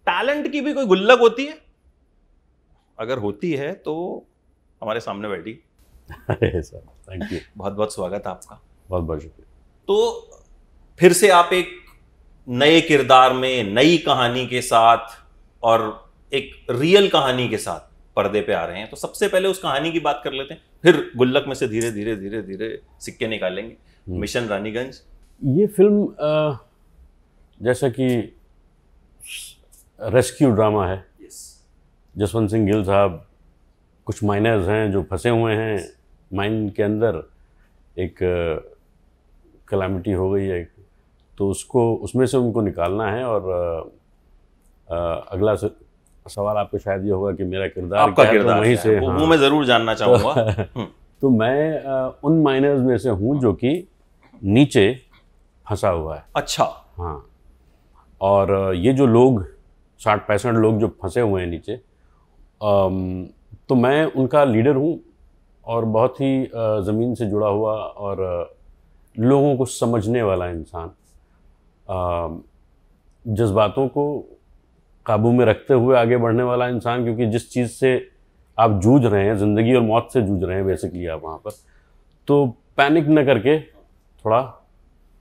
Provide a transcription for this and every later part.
Talent की भी कोई गुल्लक होती है? अगर होती है तो हमारे सामने बैठी। अरे सर, थैंक यू, बहुत बहुत स्वागत है आपका। बहुत बहुत शुक्रिया। तो फिर से आप एक नए किरदार में, नई कहानी के साथ और एक रियल कहानी के साथ पर्दे पे आ रहे हैं। तो सबसे पहले उस कहानी की बात कर लेते हैं, फिर गुल्लक में से धीरे धीरे धीरे धीरे सिक्के निकालेंगे। मिशन रानीगंज, ये फिल्म जैसा कि रेस्क्यू ड्रामा है। जसवंत सिंह गिल साहब कुछ माइनर्स हैं जो फंसे हुए हैं माइन के अंदर, एक कैलामिटी हो गई है, तो उसमें से उनको निकालना है। और अगला सवाल आपको शायद ये होगा कि मेरा किरदार आपका क्या है, किरदार तो वहीं से वो मैं जरूर जानना चाहूंगा। तो मैं उन माइनर्स में से हूँ जो कि नीचे फंसा हुआ है। अच्छा। हाँ, और ये जो लोग 60-65 लोग जो फंसे हुए हैं नीचे, तो मैं उनका लीडर हूँ और बहुत ही ज़मीन से जुड़ा हुआ और लोगों को समझने वाला इंसान, जज्बातों को काबू में रखते हुए आगे बढ़ने वाला इंसान। क्योंकि जिस चीज़ से आप जूझ रहे हैं, ज़िंदगी और मौत से जूझ रहे हैं बेसिकली आप वहाँ पर, तो पैनिक न करके थोड़ा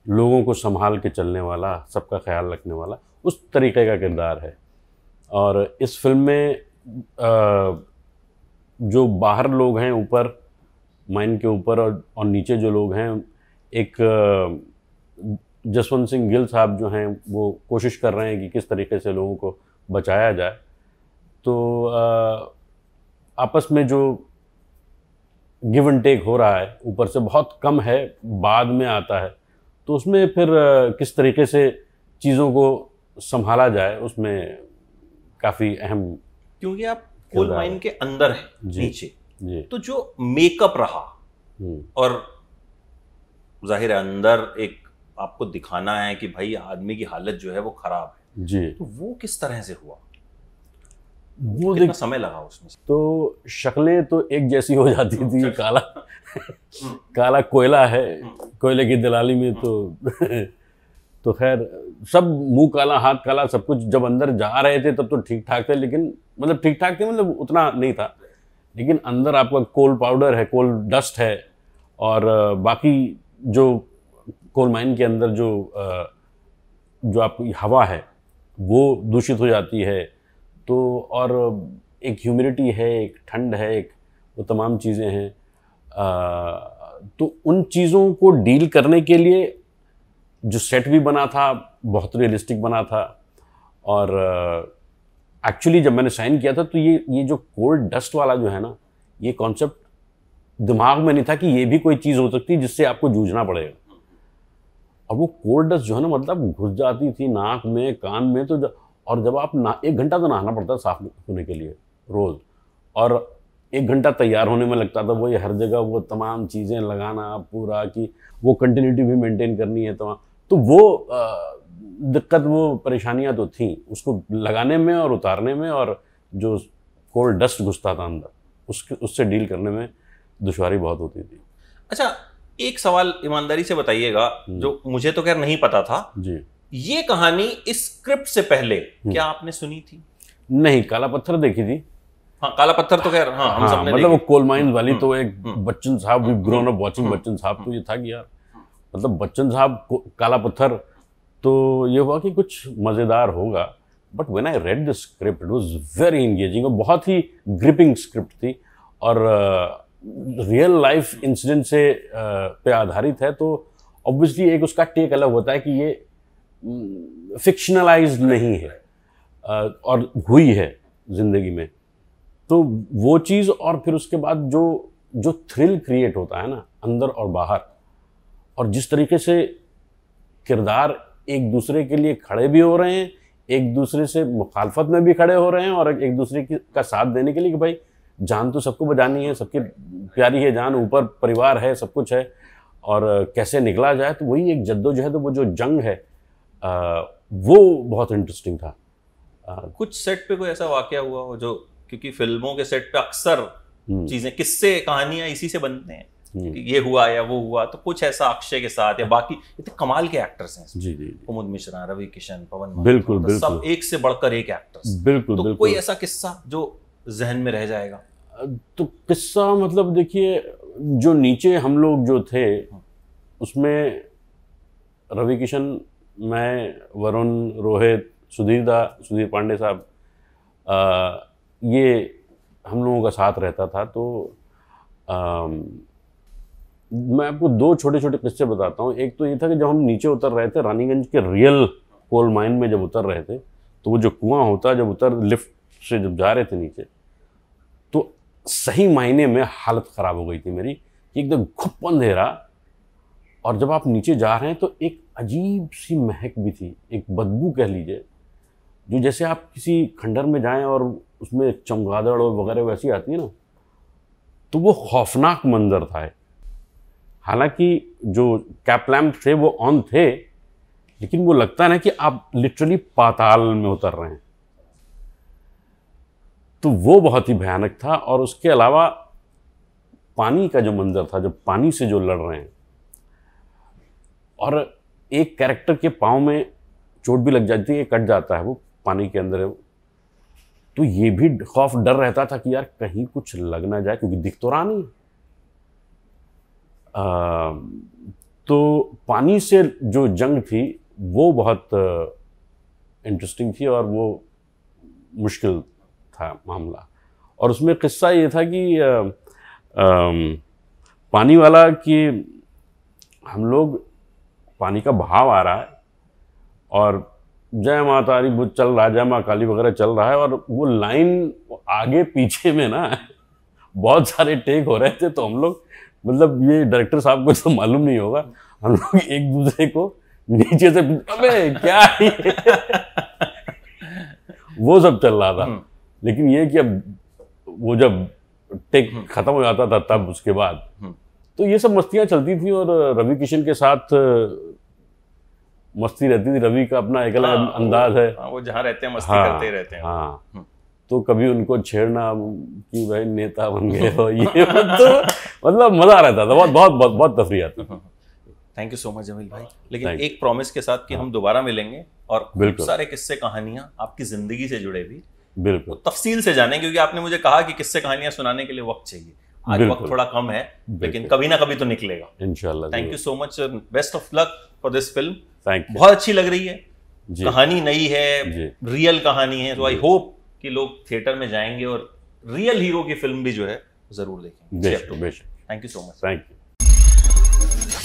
लोगों को संभाल के चलने वाला, सबका ख्याल रखने वाला, उस तरीके का किरदार है। और इस फिल्म में जो बाहर लोग हैं, ऊपर माइन के ऊपर और नीचे जो लोग हैं, एक जसवंत सिंह गिल साहब जो हैं वो कोशिश कर रहे हैं कि किस तरीके से लोगों को बचाया जाए। तो आपस में जो गिव एंड टेक हो रहा है, ऊपर से बहुत कम है, बाद में आता है, तो उसमें फिर किस तरीके से चीज़ों को संभाला जाए, उसमें काफ़ी अहम। क्योंकि आप कोल माइन के अंदर है नीचे जी, तो जो मेकअप रहा और जाहिर है अंदर एक आपको दिखाना है कि भाई आदमी की हालत जो है वो खराब है जी, तो वो किस तरह से हुआ, वो कितना समय लगा उसमें? तो शक्लें तो एक जैसी हो जाती थी। काला काला कोयला है, कोयले की दलाली में तो खैर सब मुंह काला, हाथ काला, सब कुछ। जब अंदर जा रहे थे तब तो ठीक ठाक थे, लेकिन मतलब ठीक ठाक थे, मतलब उतना नहीं था, लेकिन अंदर आपका कोल पाउडर है, कोल डस्ट है, और बाकी जो कोल माइन के अंदर जो आपकी हवा है वो दूषित हो जाती है। तो और एक ह्यूमिडिटी है, एक ठंड है, एक वो तमाम चीज़ें हैं। तो उन चीज़ों को डील करने के लिए जो सेट भी बना था बहुत रियलिस्टिक बना था। और एक्चुअली जब मैंने साइन किया था तो ये जो कोल्ड डस्ट वाला जो है ना, ये कॉन्सेप्ट दिमाग में नहीं था कि ये भी कोई चीज़ हो सकती है जिससे आपको जूझना पड़ेगा। और वो कोल्ड डस्ट जो है ना, मतलब घुस जाती थी नाक में, कान में, तो और जब आप 1 घंटा तो नहाना पड़ता साफ होने के लिए रोज़, और 1 घंटा तैयार होने में लगता था। वो ये हर जगह वो तमाम चीज़ें लगाना पूरा, कि वो कंटिन्यूटी भी मेंटेन करनी है तमाम। तो वो दिक्कत, वो परेशानियां तो थी उसको लगाने में और उतारने में, और जो कोल्ड डस्ट घुसता था अंदर उससे डील करने में दुश्वारी बहुत होती थी। अच्छा, एक सवाल ईमानदारी से बताइएगा जो मुझे तो खैर नहीं पता था जी। ये कहानी इस स्क्रिप्ट से पहले क्या आपने सुनी थी? नहीं, काला पत्थर देखी थी। हाँ, काला पत्थर तो खैर हाँ, हम सबने मतलब वो कोल माइंस वाली तो एक Bachchan sahab, we grown up watching Bachchan sahab, तो ये था कि यार मतलब बच्चन साहब काला पत्थर, तो ये हुआ कि कुछ मज़ेदार होगा। But when I read the script it was very engaging, और बहुत ही ग्रिपिंग स्क्रिप्ट थी, और रियल लाइफ इंसिडेंट से पे आधारित है। तो ऑब्वियसली एक उसका टेक अलग होता है कि ये फिक्शनलाइज्ड नहीं है, और हुई है ज़िंदगी में। तो वो चीज़, और फिर उसके बाद जो थ्रिल क्रिएट होता है ना अंदर और बाहर, और जिस तरीके से किरदार एक दूसरे के लिए खड़े भी हो रहे हैं, एक दूसरे से मुखालफत में भी खड़े हो रहे हैं, और एक दूसरे का साथ देने के लिए कि भाई जान तो सबको बचानी है, सबकी प्यारी है जान, ऊपर परिवार है, सब कुछ है, और कैसे निकला जाए। तो वही एक जद्दोजहद, वो जो जंग है वो बहुत इंटरेस्टिंग था। कुछ सेट पे कोई ऐसा वाकया हुआ हो जो, क्योंकि फिल्मों के सेट पे अक्सर चीजें, किस्से, कहानियां इसी से बनते हैं, कि ये हुआ या वो हुआ, तो कुछ ऐसा अक्षय के साथ या बाकी इतने कमाल के एक्टर्स हैं। जी जी, कुमुद मिश्रा, रवि किशन, पवन, बिल्कुल तो बिल्कुल, सब एक से बढ़कर एक एक्टर्स। बिल्कुल तो बिल्कुल। कोई ऐसा किस्सा जो जहन में रह जाएगा? तो किस्सा मतलब देखिए, जो नीचे हम लोग जो थे उसमें रवि किशन, मैं, वरुण, रोहित, सुधीर पांडे साहब, ये हम लोगों का साथ रहता था। तो मैं आपको दो छोटे छोटे किस्से बताता हूँ। एक तो ये था कि जब हम नीचे उतर रहे थे रानीगंज के रियल कोल माइन में, जब उतर रहे थे तो वो जो कुआं होता है, जब लिफ्ट से जब जा रहे थे नीचे, तो सही मायने में हालत ख़राब हो गई थी मेरी, कि एकदम घुप अंधेरा, और जब आप नीचे जा रहे हैं तो एक अजीब सी महक भी थी, एक बदबू कह लीजिए, जो जैसे आप किसी खंडर में जाएं और उसमें चमगादड़ और वगैरह वैसी आती है ना, तो वो खौफनाक मंजर था। हालांकि जो कैप लैम्प थे वो ऑन थे, लेकिन वो लगता है ना कि आप लिटरली पाताल में उतर रहे हैं। तो वो बहुत ही भयानक था। और उसके अलावा पानी का जो मंजर था, जो पानी से जो लड़ रहे हैं, और एक कैरेक्टर के पाँव में चोट भी लग जाती है, कट जाता है, वो पानी के अंदर है। तो ये भी खौफ, डर रहता था कि यार कहीं कुछ लग ना जाए, क्योंकि दिख तो रहा नहीं। तो पानी से जो जंग थी वो बहुत इंटरेस्टिंग थी, और वो मुश्किल था मामला। और उसमें किस्सा ये था कि पानी वाला, कि हम लोग, पानी का बहाव आ रहा है और जय माता दी वो चल रहा है, जय माँ काली वगैरह चल रहा है, और वो लाइन आगे पीछे में ना बहुत सारे टेक हो रहे थे। तो हम लोग, मतलब ये डायरेक्टर साहब को तो मालूम नहीं होगा, हम लोग एक दूसरे को नीचे से, अबे क्या है वो सब चल रहा था। लेकिन ये कि अब वो जब टेक खत्म हो जाता था तब उसके बाद तो ये सब मस्तियां चलती थी। और रवि किशन के साथ मस्ती रहती थी। रवि का अपना एक अलग अंदाज है, वो जहाँ रहते हैं मस्ती करते रहते हैं। हाँ, तो कभी उनको छेड़ना कि भाई नेता बन गए हो, ये तो मतलब मजा रहता था, बहुत बहुत बहुत बहुत तफरी आती थी। Thank you so much Jameel भाई। लेकिन एक प्रॉमिस के साथ कि हम दोबारा मिलेंगे और बहुत सारे किस्से कहानियां आपकी जिंदगी से जुड़े भी बिल्कुल तफसील से जाने, क्योंकि आपने मुझे कहा कि किस्से कहानियां सुनाने के लिए वक्त चाहिए। आज वक्त थोड़ा कम है, लेकिन कभी ना कभी तो निकलेगा इंशाल्लाह। Thank you so much, best of luck for this film. बहुत अच्छी लग रही है, कहानी नई है, रियल कहानी है। तो आई होप कि लोग थिएटर में जाएंगे और रियल हीरो की फिल्म भी जो है जरूर देखेंगे। बेशक। Thank you so much. Thank you.